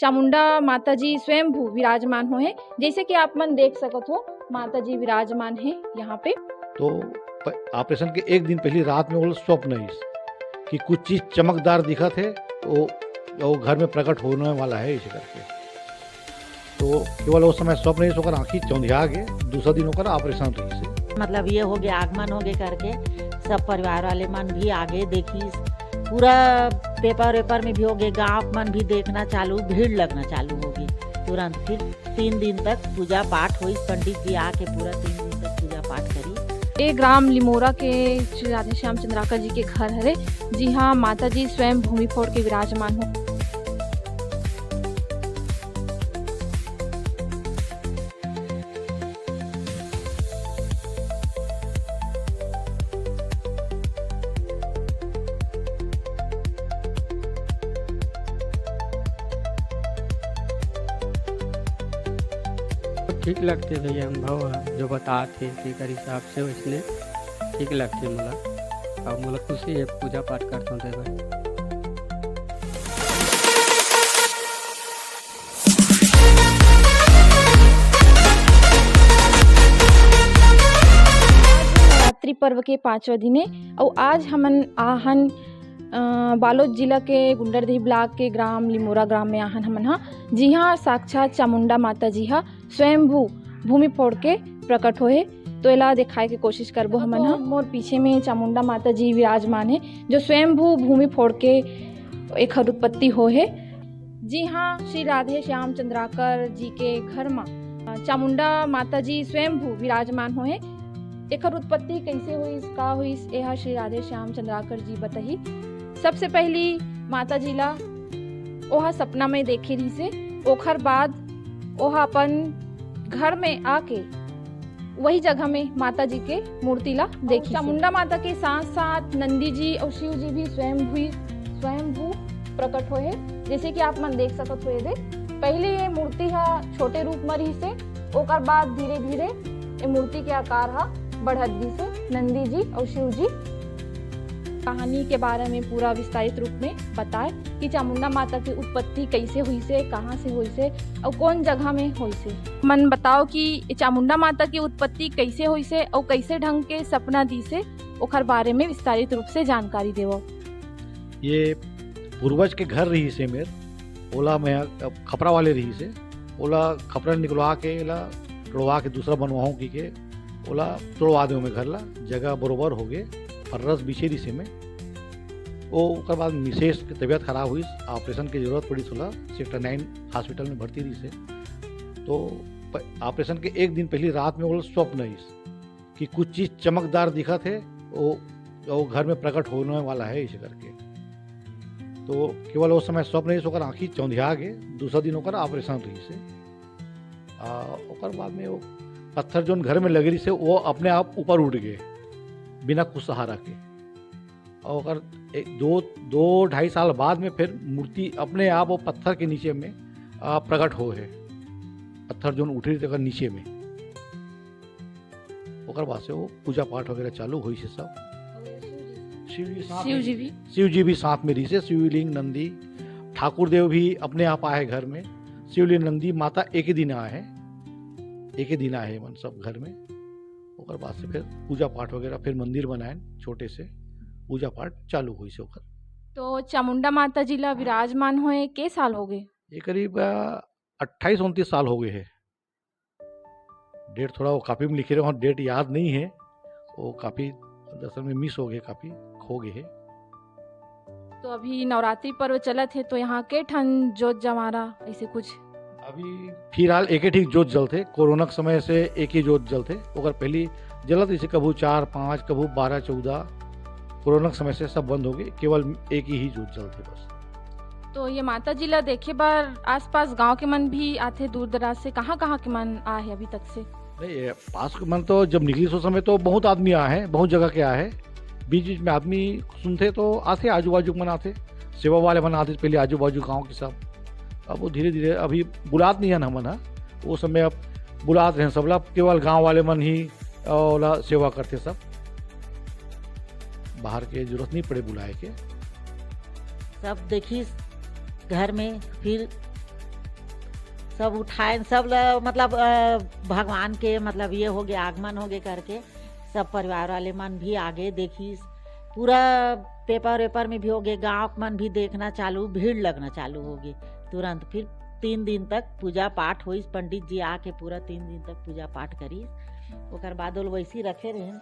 चामुंडा माता जी स्वयंभू विराजमान हो है। जैसे कि आप मन देख सकत हो, माता जी विराजमान है यहाँ पे। तो ऑपरेशन के एक दिन पहले रात में वो स्वप्न है कि कुछ चीज चमकदार दिखा थे, वो घर में प्रकट होने वाला है इसे करके। तो केवल उस समय स्वप्न ही सोकर आँखी चौंधिया गए। दूसरा दिन होकर ऑपरेशन रही से मतलब ये हो गया, आगमन हो गए करके सब परिवार वाले मन भी आगे देखी, पूरा पेपर वेपर में भी हो गए, गाँव मन भी देखना चालू, भीड़ लगना चालू हो गई तुरंत। फिर 3 दिन तक पूजा पाठ हुई, पंडित जी आके पूरा 3 दिन तक पूजा पाठ करी। ये ग्राम लिमोरा के श्री राधे श्याम चंद्राकर जी के घर है। जी हाँ, माता जी स्वयं भूमि फोड़ के विराजमान हो। ठीक लगते भैया, अनुभव है जो बताते तेकर हिसाब से वैसने ठीक लगते मोला। और मोला खुशी है, पूजा पाठ करता हूँ तेकर। नवरात्रि पर्व के 5वें दिन और आज हमन आहन बालोद जिला के गुंडरदेही ब्लॉक के ग्राम लिमोरा ग्राम में आहन हमन हा। जी हाँ, साक्षात चामुंडा माता जी हा स्वयंभू भूमि फोड़ के प्रकट होए। तो एला दिखाए के कोशिश करबो हमन हा। मोर पीछे में चामुंडा माता जी विराजमान है, जो स्वयंभू भूमि फोड़ के एक उत्पत्ति हो है। जी हाँ, श्री राधे श्याम चंद्राकर जी के घर में चामुंडा माता जी स्वयंभू विराजमान हो है। एक उत्पत्ति कैसे हुई, का हुई, यह श्री राधे श्याम चंद्राकर जी बताही। सबसे पहली माता जी ला ओहा सपना में देखे रही से, ओखर बाद ओहा अपन घर में आके वही जगह में माता जी के मूर्ति ला देखी। चामुंडा माता के साथ साथ नंदी जी और शिव जी भी स्वयंभू प्रकट होए। जैसे कि आप मन देख सकत हो, दे पहले ये मूर्ति हा छोटे रूप में रही से, ओकर बाद धीरे धीरे ये मूर्ति के आकार हा बढ़त दी से। नंदी जी और शिव जी कहानी के बारे में पूरा विस्तारित रूप में बताए कि चामुंडा माता की उत्पत्ति कैसे हुई से, कहाँ से हुई से और कौन जगह में हुई से। मन बताओ कि चामुंडा माता की उत्पत्ति कैसे हुई से और कैसे ढंग के सपना दी से, ओखर बारे में विस्तारित रूप से जानकारी देवो। ये पूर्वज के घर रही से मेर ओला में खपरा वाले रही से, ओला खपरा निकलवा के ला तोड़वा के दूसरा बनवाऊँ की के ओला तोड़वा दे में घर ला जगह बरोबर हो गए। फर्रस बिछे रही से में वो ओकर बाद मिसेस की तबीयत खराब हुई, ऑपरेशन की जरूरत पड़ी, सोला सेक्टर 9 हॉस्पिटल में भर्ती रही से। तो ऑपरेशन के एक दिन पहले रात में वो स्वप्न है कि कुछ चीज़ चमकदार दिखा थे, वो घर में प्रकट होने वाला है इसे करके। तो केवल उस समय स्वप्न ही सोकर आँखी चौंधिया गए। दूसरा दिन होकर ऑपरेशन रही से। ओकर बाद में वो पत्थर जो घर में लगे रही से वो अपने आप ऊपर उठ गए बिना कुछ सहारा के। और 2-2.5 साल बाद में फिर मूर्ति अपने आप वो पत्थर के नीचे में प्रकट हो है। पत्थर जो उठ रही थे नीचे में, ओकर बाद से वो पूजा पाठ वगैरह चालू हुई से सब। शिव जी भी साथ में रही से। शिवलिंग नंदी ठाकुर देव भी अपने आप आए घर में। शिवलिंग नंदी माता एक ही दिन आए मन सब घर में। ओकर बाद से फिर पूजा पाठ वगैरह, फिर मंदिर बनाए छोटे से, पूजा पाठ चालू हुई से ओकर। तो चामुंडा माता जी ला विराजमान होए के साल हो गए? ये करीब 28-29 साल हो गए है। डेट थोड़ा वो कापी में लिखे रहे, वहाँ डेट याद नहीं है, वो काफी दरअसल में मिस हो गए, काफी खो गए है। तो अभी नवरात्रि पर्व चलत है, तो यहाँ के ठन जोत जमारा ऐसे कुछ? अभी फिलहाल एक ही ठीक जोत जलते। कोरोना के समय से एक ही जोत जलते, अगर पहली जलत इसे कभू 4-5 कभू 12-14, कोरोना के समय से सब बंद हो गए, केवल एक ही जोत जलते बस। तो ये माता जी ला देखे बार आसपास गांव के मन भी आते दूर दराज से? कहाँ के मन आए हैं अभी तक से? नहीं, पास के मन तो जब निकली उस समय तो बहुत आदमी आए हैं, बहुत जगह के आए हैं। बीच बीच में आदमी सुनते तो आते, आजू बाजू मन आते, सेवा वाले मन आते पहले आजू बाजू गाँव के सब। अब वो धीरे धीरे अभी बुलात नहीं है ना मन, वो समय अब बुलाते हैं सब लोग, केवल गांव वाले मन ही और सेवा करते सब, बाहर के जरूरत नहीं पड़े बुलाए के। सब देखी घर में, फिर सब उठाए सब मतलब भगवान के मतलब ये हो गया आगमन हो गए करके सब परिवार वाले मन भी आगे देखी पूरा पेपर वेपर में भी हो गए गाँव मन भी देखना चालू भीड़ लगना चालू हो गई तुरंत। फिर 3 दिन तक पूजा पाठ हुई पंडित जी आके पूरा 3 दिन तक पूजा पाठ करी ओकर बाद वैसी रखे रहे।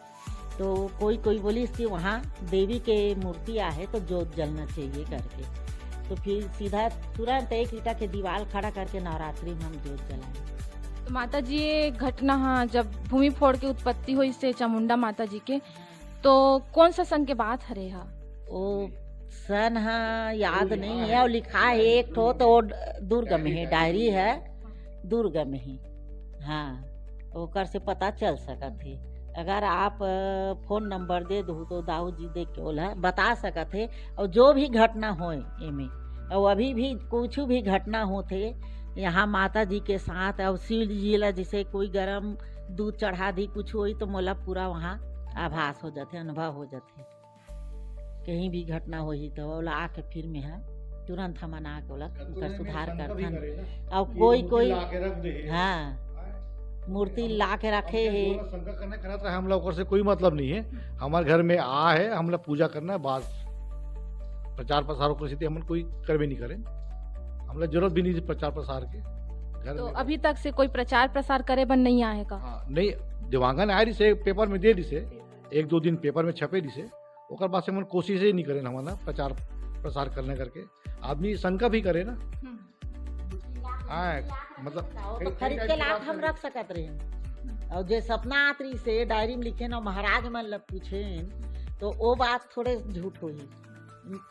तो कोई कोई बोली कि वहाँ देवी के मूर्ति आहे तो जोत जलना चाहिए करके तो फिर सीधा तुरंत एक ईटा के दीवार खड़ा करके नवरात्रि में हम जोत जलाए। तो माता जी ये घटना हाँ जब भूमि फोड़ के उत्पत्ति हुई से चामुंडा माता जी के तो कौन सा सन के बात हरे हा? वो सन हाँ याद नहीं है और लिखा है एक ठो तो वो दुर्ग में है डायरी है दुर्ग में ही हाँ ओकर से पता चल सकत है। अगर आप फोन नंबर दे दो तो दाऊ जी देख के बोला बता सकत है और जो भी घटना होए इमें और अभी भी कुछ भी घटना होते यहाँ माता जी के साथ और शिव जी ला जैसे कोई गरम दूध चढ़ा दी कुछ हुई तो मोला पूरा वहाँ आभास हो जाते अनुभव हो जाते कहीं भी घटना हुई तो बोला आके फिर में है तुरंत हमन आके बोला उनका सुधार करथन और कोई हाँ मूर्ति ला के रखे है शंका करने करत रहे हम लोग से कोई मतलब नहीं है। हमारे घर में आ है हम लोग पूजा करना है बस प्रचार प्रसार की स्थिति हम कोई कर भी नहीं करें हम लोग जरूरत भी नहीं प्रचार प्रसार के घर तो में। अभी तक से कोई प्रचार प्रसार करे बन नहीं आए का? हाँ नहीं दिवांगन आए से पेपर में दे दी से 1-2 दिन पेपर में छपे दी से ओकर बाद से हम कोशिश ही नहीं करें हमारा प्रचार प्रसार करने करके आदमी शंका भी करे ना मतलब तो खरीद के लाख हम रख सकत रहे और जे सपना आतरी से डायरी में लिखे ना महाराज मन ला पूछे तो वो बात थोड़े झूठ हुई।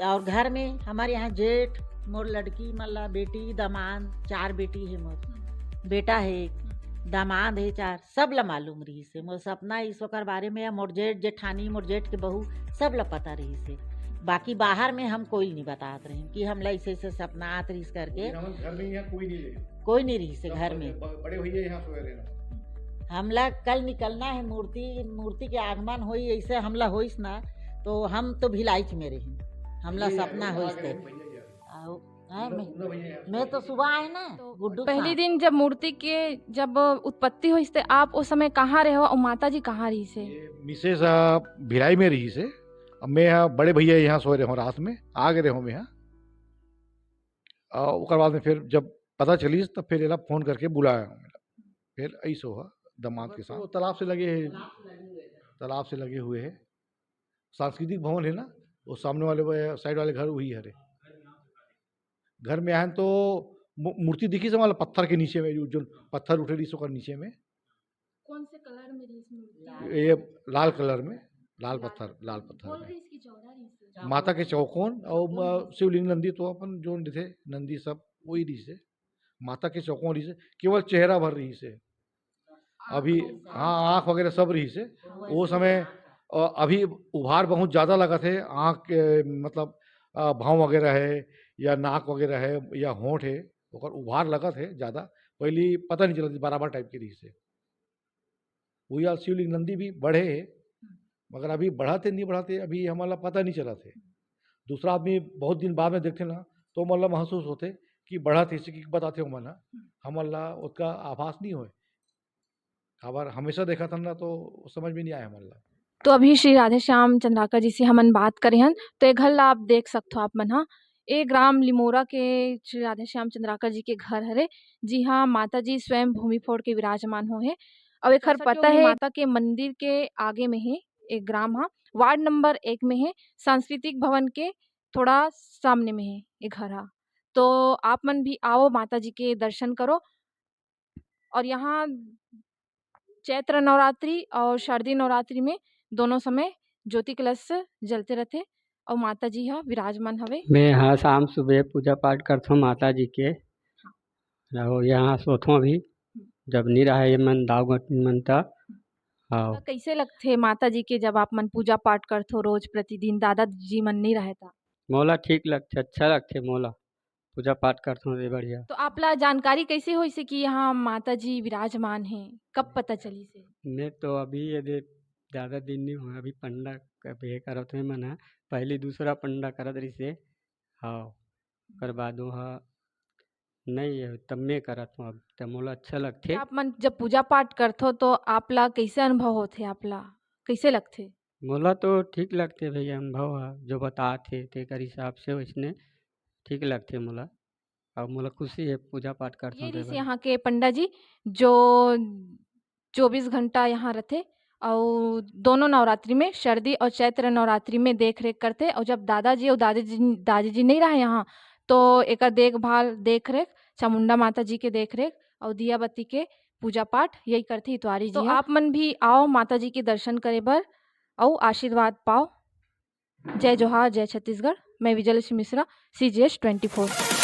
और घर में हमारे यहाँ जेठ मोर लड़की मल्ला बेटी दामाद 4 बेटी है मोर बेटा है दामाद है 4 सब ला मालूम रही से मोर सपना इस ओकर बारे में मोर जेठ जेठानी मोर जेठ के बहू सब ला पता रही से बाकी बाहर में हम कोई नहीं बताते रहे कि हम ऐसे ऐसे सपना आत रही करके घर में यहाँ कोई नहीं रही से घर में बड़े भैया यहाँ सोए रहना हमला कल निकलना है मूर्ति के आगमन होई ऐसे हमला होइस ना तो हम तो भिलाइच में रही हमला सपना होइस मैं तो सुबह आए ना गुड्डू पहली दिन जब मूर्ति के जब उत्पत्ति हुई से आप उस समय कहाँ रहे हो और माता जी कहाँ रही से? मिसेस भिलाई में रही से अब मैं यहाँ बड़े भैया यहाँ सोए रहे रात में आ गए रहे मैं यहाँ ओकर बाद में फिर जब पता चली तब फिर एला फोन करके बुलाया फिर ऐसो हुआ दामाद के साथ तालाब से लगे हुए है सांस्कृतिक भवन है ना वो सामने वाले साइड वाले घर वही है घर में आए तो मूर्ति दिखी से मतलब पत्थर के नीचे में जो पत्थर उठे रही सो नीचे में कौन से कलर में रही? ये लाल कलर में लाल पत्थर में माता के चौकोन और शिवलिंग नंदी तो अपन जो थे नंदी सब वही रही से माता के चौकोन रही से केवल चेहरा भर रही से अभी हाँ आँख वगैरह सब रही से वो समय अभी उभार बहुत ज़्यादा लगा थे आँख मतलब भाव वगैरह है या नाक वगैरह है या होंठ है और उभार लगा थे ज़्यादा पहली पता नहीं चला थी बराबर टाइप की रही से वही यार शिवलिंग नंदी भी बढ़े है मगर अभी बढ़ाते नहीं बढ़ाते अभी हमारा पता नहीं चला थे दूसरा आदमी बहुत दिन बाद में देखते ना तो मतलब महसूस होते कि बढ़ा थे कि बताते हो मना हमारा उसका आभास नहीं होए खबर हमेशा देखा था ना तो समझ में नहीं आया हमारा। तो अभी श्री राधे श्याम चंद्राकर जी से हमन बात करे हन तो एक घर आप देख सकते हो आप मन हाँ ए ग्राम लिमोरा के श्री राधे श्याम चंद्राकर जी के घर हरे जी हाँ माता जी स्वयं भूमि फोड़ के विराजमान हो है अब एक हर पता है माता के मंदिर के आगे में है एक ग्राम हाँ वार्ड नंबर 1 में है सांस्कृतिक भवन के थोड़ा सामने में है एक घर हाँ तो आप मन भी आओ माता जी के दर्शन करो और यहाँ चैत्र नवरात्रि और शारदीय नवरात्रि में दोनों समय ज्योति कलश जलते रहते और माता जी यहाँ विराजमान हवे। मैं यहाँ शाम सुबह पूजा पाठ करथो माता जी के और यहाँ सोथो भी जब नहीं रहा ये मन दाव मन तक तो कैसे लगते माता जी के जब आप मन पूजा पाठ करथो रोज प्रतिदिन दादा जी मन नहीं रहता मोला ठीक लगते अच्छा लगते मोला पूजा पाठ करथो रे बढ़िया। तो आपला जानकारी कैसे हुई से कि यहाँ माता जी विराजमान हैं कब पता चली से? मैं तो अभी ये ज़्यादा दिन नहीं हुआ अभी पंडा कभी करत हुए मन पहले दूसरा पंडा करत रही से हाँ कर बाद नहीं है तब मैं करत हूँ अब तब मोला अच्छा लगथे। आप मन जब पूजा पाठ करथो तो आपला कैसे अनुभव होथे, आपला कैसे लगथे? मोला तो ठीक लगथे भैया अनुभव ह जो बतात हे तेकर हिसाब से वइसने ठीक लगथे मोला और मोला खुशी हे पूजा पाठ ये करथों रहिस तेबर। यहाँ के पंडा जी जो 24 घंटा यहाँ रहथे अउ दोनों नवरात्रि में शरदी और चैत्र नवरात्रि में देख रेख करथे। और जब दादाजी और दादी जी नहीं रहे यहाँ तो एकर देखभाल देख रेख चामुंडा माता जी के देख रेख और दिया बत्ती के पूजा पाठ यही करथे इतवारी जी। तो आप मन भी आओ माता जी के दर्शन करे बर और आशीर्वाद पाओ। जय जोहार, जय छत्तीसगढ़। मैं विजयलक्ष्मी मिश्रा, CGS 24।